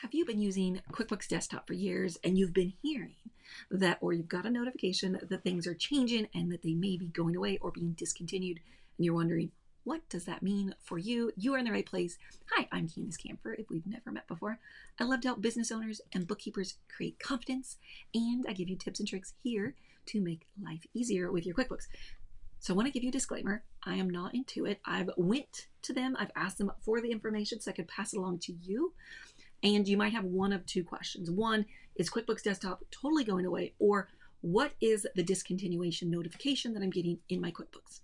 Have you been using QuickBooks Desktop for years and you've been hearing that, or you've got a notification that things are changing and that they may be going away or being discontinued, and you're wondering, what does that mean for you? You are in the right place. Hi, I'm Candus Kampfer, if we've never met before. I love to help business owners and bookkeepers create confidence, and I give you tips and tricks here to make life easier with your QuickBooks. So I want to give you a disclaimer. I am not Intuit. I've went to them. I've asked them for the information so I could pass it along to you. And you might have one of two questions. One, is QuickBooks Desktop totally going away? Or what is the discontinuation notification that I'm getting in my QuickBooks?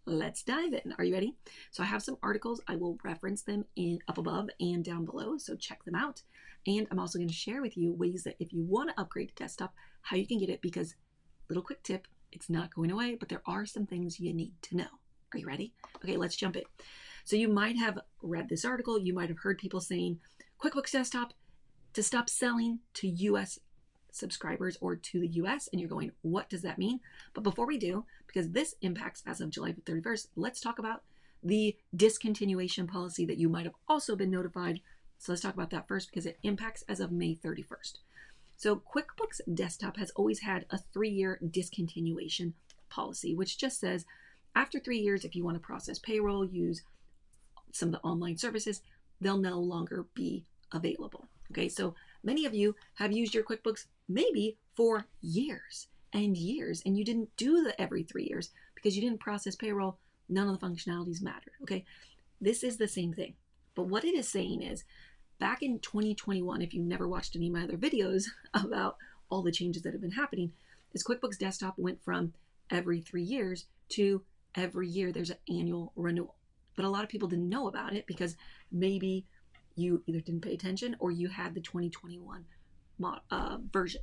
Let's dive in. Are you ready? So I have some articles. I will reference them up above and down below, so check them out. And I'm also going to share with you ways that if you want to upgrade to desktop, how you can get it, because little quick tip, it's not going away, but there are some things you need to know. Are you ready? Okay, let's jump in. So you might have read this article. You might have heard people saying QuickBooks Desktop to stop selling to US subscribers or to the US, and you're going, what does that mean? But before we do, because this impacts as of July 31st, let's talk about the discontinuation policy that you might have also been notified. So let's talk about that first, because it impacts as of May 31st. So QuickBooks Desktop has always had a 3-year discontinuation policy, which just says after 3 years, if you want to process payroll, use some of the online services, they'll no longer be available. Okay, so many of you have used your QuickBooks maybe for years and years, and you didn't do the every 3 years because you didn't process payroll. None of the functionalities matter. Okay, this is the same thing. But what it is saying is, back in 2021, if you never watched any of my other videos about all the changes that have been happening, is QuickBooks Desktop went from every 3 years to every year there's an annual renewal. But a lot of people didn't know about it because maybe you either didn't pay attention or you had the 2021 version.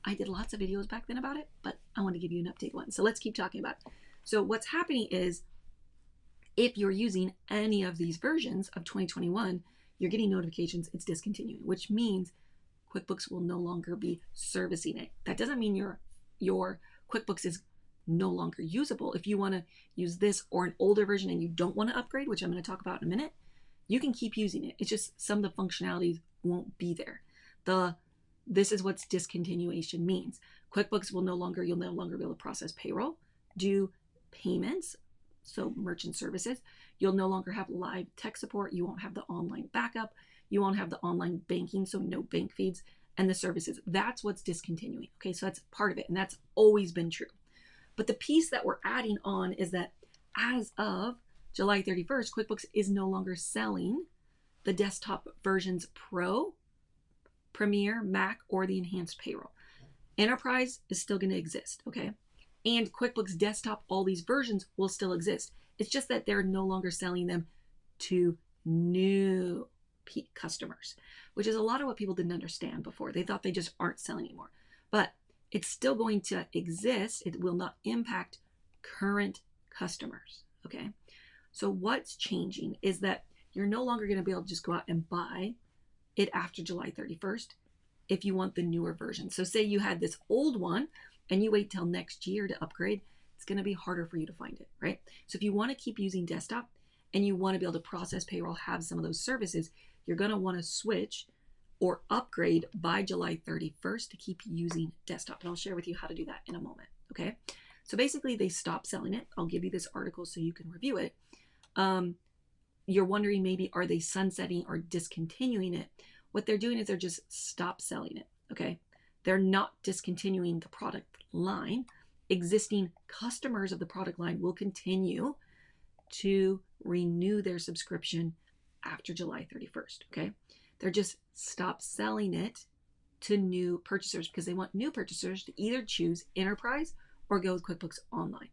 I did lots of videos back then about it, but I want to give you an update one. So let's keep talking about it. So what's happening is, if you're using any of these versions of 2021, you're getting notifications it's discontinuing, which means QuickBooks will no longer be servicing it. That doesn't mean your QuickBooks is no longer usable. If you want to use this or an older version and you don't want to upgrade, which I'm going to talk about in a minute, you can keep using it. It's just some of the functionalities won't be there. This is what discontinuation means. QuickBooks will you'll no longer be able to process payroll, do payments, so merchant services. You'll no longer have live tech support. You won't have the online backup. You won't have the online banking, so no bank feeds, and the services. That's what's discontinuing. Okay, so that's part of it, and that's always been true. But the piece that we're adding on is that as of July 31st, QuickBooks is no longer selling the desktop versions Pro, Premier, Mac, or the enhanced payroll. Enterprise is still going to exist, okay? And QuickBooks Desktop, all these versions will still exist. It's just that they're no longer selling them to new customers, which is a lot of what people didn't understand before. They thought they just aren't selling anymore. But it's still going to exist. It will not impact current customers, okay? So what's changing is that you're no longer going to be able to just go out and buy it after July 31st if you want the newer version. So say you had this old one and you wait till next year to upgrade, it's going to be harder for you to find it, right? So if you want to keep using desktop and you want to be able to process payroll, have some of those services, you're going to want to switch or upgrade by July 31st to keep using desktop. And I'll share with you how to do that in a moment, okay? So basically they stopped selling it. I'll give you this article so you can review it. You're wondering maybe, are they sunsetting or discontinuing it? What they're doing is they're just stop selling it, okay? They're not discontinuing the product line. Existing customers of the product line will continue to renew their subscription after July 31st, okay? They're just stop selling it to new purchasers because they want new purchasers to either choose Enterprise or go with QuickBooks Online.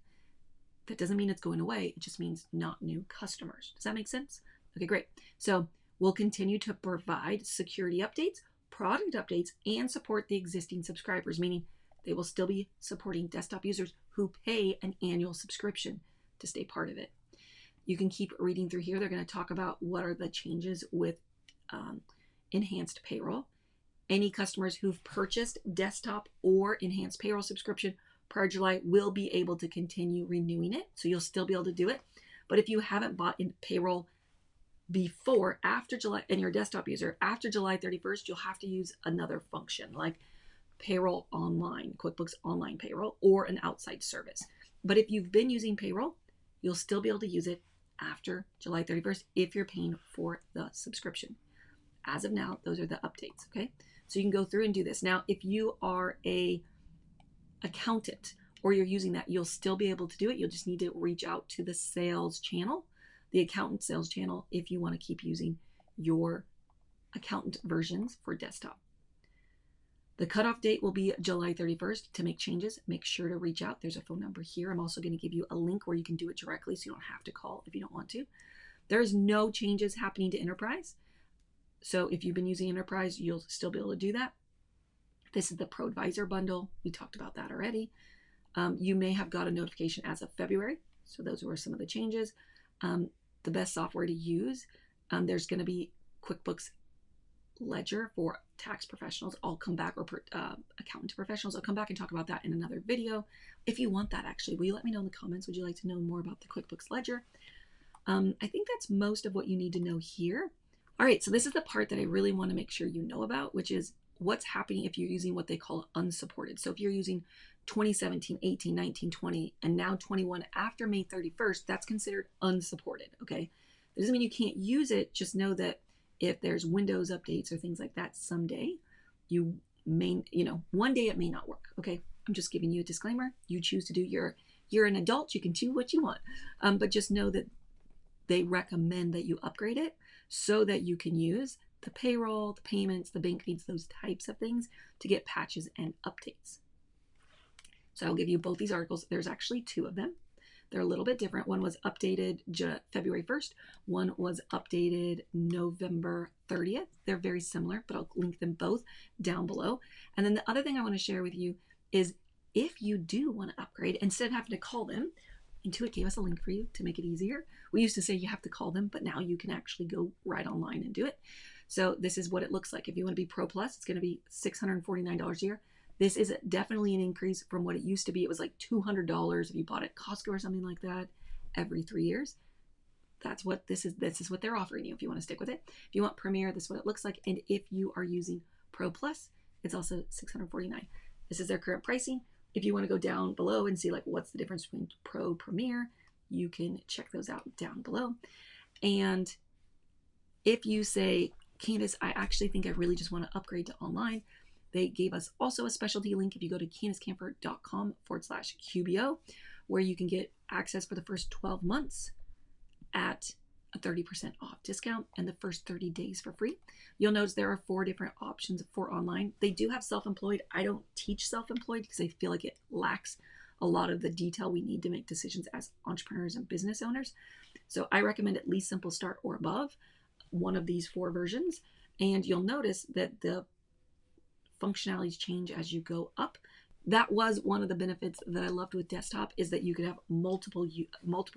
That doesn't mean it's going away. It just means not new customers. Does that make sense? Okay, great. So we'll continue to provide security updates, product updates, and support the existing subscribers, meaning they will still be supporting desktop users who pay an annual subscription to stay part of it. You can keep reading through here. They're going to talk about what are the changes with enhanced payroll. Any customers who've purchased desktop or enhanced payroll subscription prior to July will be able to continue renewing it. So you'll still be able to do it. But if you haven't bought in payroll after July, and you're a desktop user, after July 31st, you'll have to use another function like Payroll Online, QuickBooks Online Payroll, or an outside service. But if you've been using payroll, you'll still be able to use it after July 31st if you're paying for the subscription. As of now, those are the updates, okay? So you can go through and do this. Now, if you are a accountant or you're using that, you'll still be able to do it. You'll just need to reach out to the sales channel, the accountant sales channel, if you want to keep using your accountant versions for desktop. The cutoff date will be July 31st. To make changes, make sure to reach out. There's a phone number here. I'm also going to give you a link where you can do it directly so you don't have to call if you don't want to. There's no changes happening to Enterprise. So if you've been using Enterprise, you'll still be able to do that. This is the Pro Advisor bundle. We talked about that already. You may have got a notification as of February. So those were some of the changes. The best software to use, there's going to be QuickBooks Ledger for tax professionals. I'll come back, or accountant professionals. I'll come back and talk about that in another video. If you want that, actually, will you let me know in the comments? Would you like to know more about the QuickBooks Ledger? I think that's most of what you need to know here. All right, so this is the part that I really want to make sure you know about, which is what's happening if you're using what they call unsupported. So if you're using 2017, 18, 19, 20, and now 21 after May 31st, that's considered unsupported, okay? That doesn't mean you can't use it. Just know that if there's Windows updates or things like that someday, you may, one day it may not work, okay? I'm just giving you a disclaimer. You choose to do you're an adult, you can do what you want. But just know that they recommend that you upgrade it so that you can use the payroll, the payments, the bank feeds, those types of things to get patches and updates. So I'll give you both these articles. There's actually two of them. They're a little bit different. One was updated February 1st. One was updated November 30th. They're very similar, but I'll link them both down below. And then the other thing I want to share with you is if you do want to upgrade, instead of having to call them, Intuit gave us a link for you to make it easier. We used to say you have to call them, but now you can actually go right online and do it. So this is what it looks like. If you want to be Pro Plus, it's going to be $649 a year. This is definitely an increase from what it used to be. It was like $200 if you bought at Costco or something like that every 3 years. That's what this is. This is what they're offering you if you want to stick with it. If you want Premier, this is what it looks like. And if you are using Pro Plus, it's also $649. This is their current pricing. If you want to go down below and see like what's the difference between Pro, Premier, you can check those out down below. And if you say, Candus, I actually think I really just want to upgrade to online, they gave us also a specialty link if you go to CandusCampfer.com/QBO, where you can get access for the first 12 months at a 30% off discount and the first 30 days for free. You'll notice there are 4 different options for online. They do have self-employed. I don't teach self-employed because I feel like it lacks a lot of the detail we need to make decisions as entrepreneurs and business owners. So I recommend at least Simple Start or above, one of these 4 versions. And you'll notice that the functionalities change as you go up. That was one of the benefits that I loved with desktop, is that you could have multiple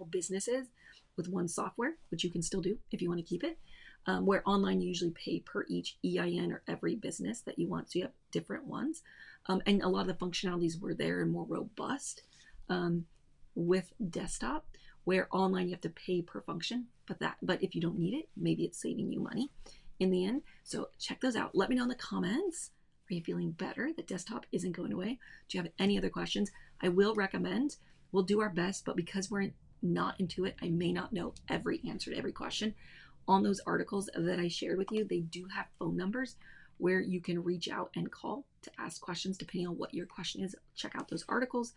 businesses with one software, which you can still do if you want to keep it. Where online you usually pay per each EIN or every business that you want, so you have different ones. And a lot of the functionalities were there and more robust with desktop, where online you have to pay per function. But if you don't need it, maybe it's saving you money in the end. So check those out. Let me know in the comments. Are you feeling better that desktop isn't going away? Do you have any other questions? I will recommend, we'll do our best, but because we're not into it, I may not know every answer to every question. On those articles that I shared with you, they do have phone numbers where you can reach out and call to ask questions depending on what your question is. Check out those articles.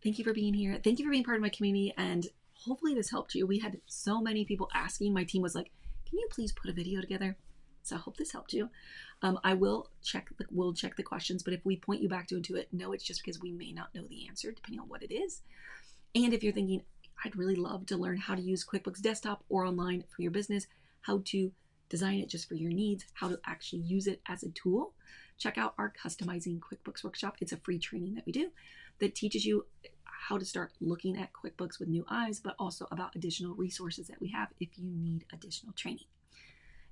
Thank you for being here. Thank you for being part of my community, and hopefully this helped you. We had so many people asking. My team was like, can you please put a video together? So I hope this helped you. We'll check the questions, but if we point you back to Intuit, no, it's just because we may not know the answer depending on what it is. And if you're thinking, I'd really love to learn how to use QuickBooks Desktop or online for your business, how to design it just for your needs, how to actually use it as a tool, check out our Customizing QuickBooks workshop. It's a free training that we do that teaches you how to start looking at QuickBooks with new eyes, but also about additional resources that we have if you need additional training.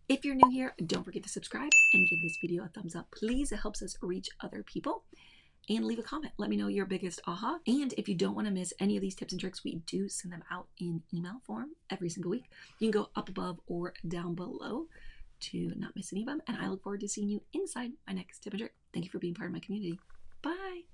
If you're new here, don't forget to subscribe and give this video a thumbs up, please. It helps us reach other people. and leave a comment. Let me know your biggest aha. And if you don't want to miss any of these tips and tricks, we do send them out in email form every single week. You can go up above or down below to not miss any of them. And I look forward to seeing you inside my next tip and trick. Thank you for being part of my community. Bye.